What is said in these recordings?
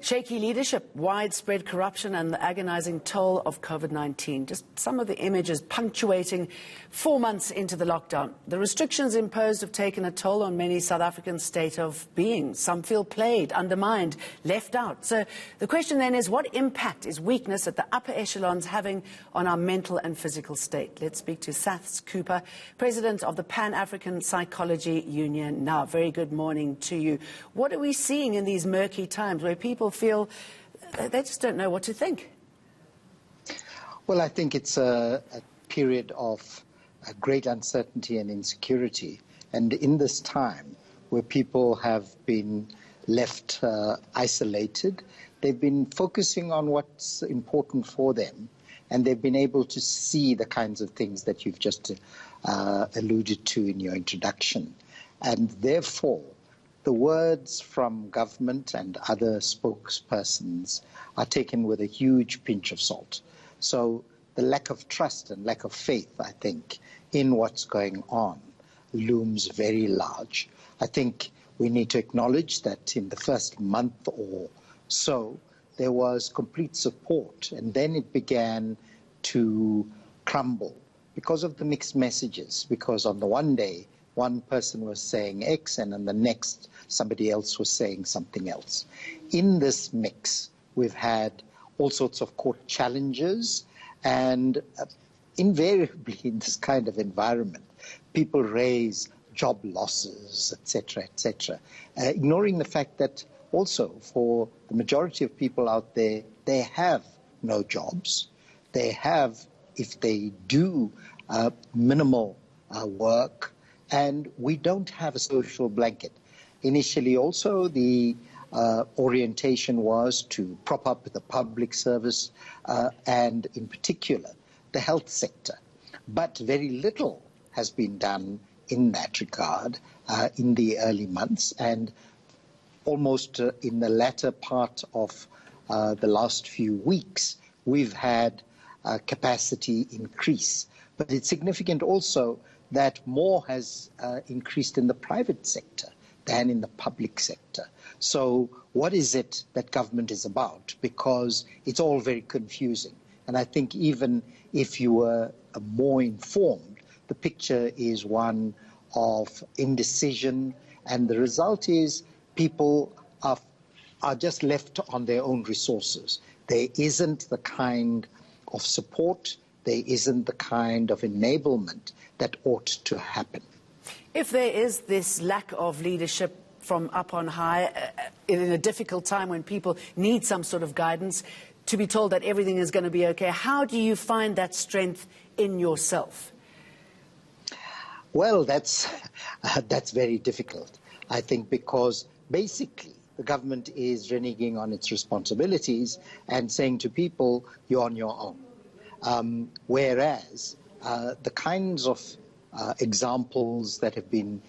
Shaky leadership, widespread corruption and the agonising toll of COVID-19. Just some of the images punctuating 4 months into the lockdown. The restrictions imposed have taken a toll on many South Africans' state of being. Some feel played, undermined, left out. So the question then is, what impact is weakness at the upper echelons having on our mental and physical state? Let's speak to Saths Cooper, President of the Pan-African Psychology Union. Now, very good morning to you. What are we seeing in these murky times where people feel they just don't know what to think? Well, I think it's a period of great uncertainty and insecurity. And in this time where people have been left isolated, they've been focusing on what's important for them. And they've been able to see the kinds of things that you've just alluded to in your introduction. And therefore, the words from government and other spokespersons are taken with a huge pinch of salt. So the lack of trust and lack of faith, I think, in what's going on looms very large. I think we need to acknowledge that in the first month or so, there was complete support, and then it began to crumble because of the mixed messages, because on the one day, one person was saying X, and on the next, somebody else was saying something else. In this mix, we've had all sorts of court challenges, and invariably in this kind of environment, people raise job losses, etc., ignoring the fact that also for the majority of people out there, they have no jobs. They have, if they do, minimal work, and we don't have a social blanket. Initially also the orientation was to prop up the public service and in particular the health sector. But very little has been done in that regard in the early months, and almost in the latter part of the last few weeks we've had capacity increase. But it's significant also that more has increased in the private sector than in the public sector. So what is it that government is about? Because it's all very confusing. And I think even if you were more informed, the picture is one of indecision, and the result is people are just left on their own resources. There isn't the kind of support, there isn't the kind of enablement that ought to happen. If there is this lack of leadership from up on high in a difficult time when people need some sort of guidance, to be told that everything is going to be okay, how do you find that strength in yourself? Well, that's very difficult, I think, because basically the government is reneging on its responsibilities and saying to people, you're on your own. Whereas the kinds of examples that have been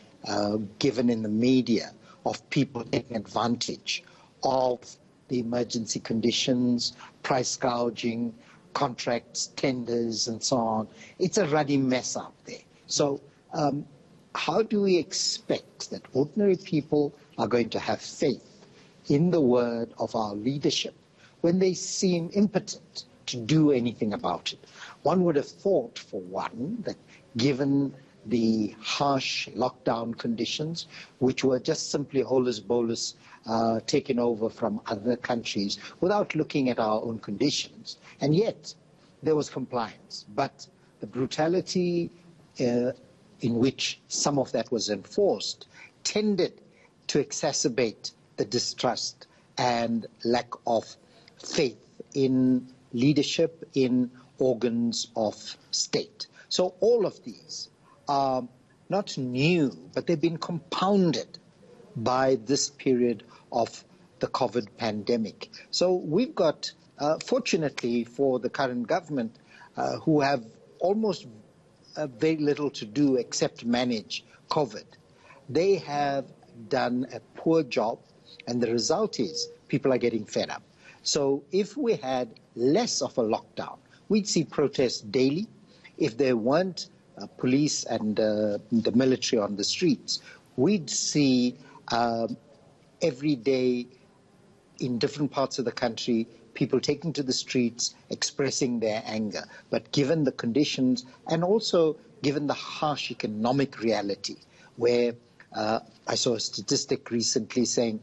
given in the media of people taking advantage of the emergency conditions, price gouging, contracts, tenders, and so on, it's a ruddy mess out there. So how do we expect that ordinary people are going to have faith in the word of our leadership when they seem impotent to do anything about it? One would have thought, for one, that given the harsh lockdown conditions, which were just simply holus bolus taken over from other countries without looking at our own conditions, and yet there was compliance. But the brutality in which some of that was enforced tended to exacerbate the distrust and lack of faith in leadership, in organs of state. So all of these are not new, but they've been compounded by this period of the COVID pandemic. So we've got, fortunately for the current government, who have almost very little to do except manage COVID, they have done a poor job, and the result is people are getting fed up. So if we had less of a lockdown, we'd see protests daily. If there weren't police and the military on the streets, we'd see everyday in different parts of the country, people taking to the streets, expressing their anger. But given the conditions and also given the harsh economic reality, where I saw a statistic recently saying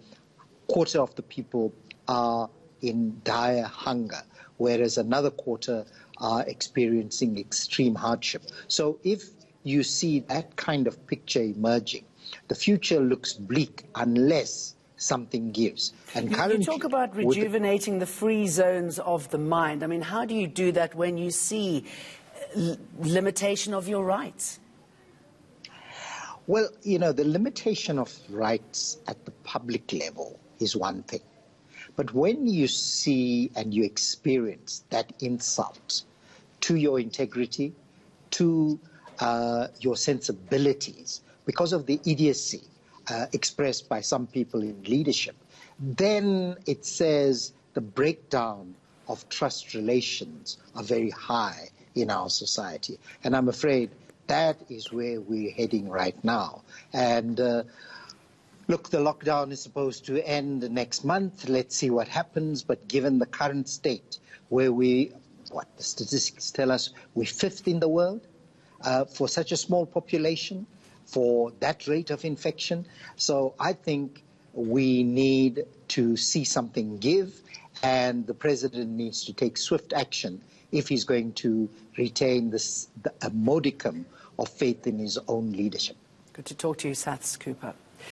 a quarter of the people are in dire hunger, whereas another quarter are experiencing extreme hardship. So if you see that kind of picture emerging, the future looks bleak unless something gives. And you talk about rejuvenating the free zones of the mind. I mean, how do you do that when you see limitation of your rights? Well, you know, the limitation of rights at the public level is one thing. But when you see and you experience that insult to your integrity, to your sensibilities, because of the idiocy expressed by some people in leadership, then it says the breakdown of trust relations are very high in our society. And I'm afraid that is where we're heading right now. And look, the lockdown is supposed to end next month. Let's see what happens. But given the current state, where the statistics tell us we're fifth in the world for such a small population, for that rate of infection. So I think we need to see something give, and the president needs to take swift action if he's going to retain a modicum of faith in his own leadership. Good to talk to you, Saths Cooper.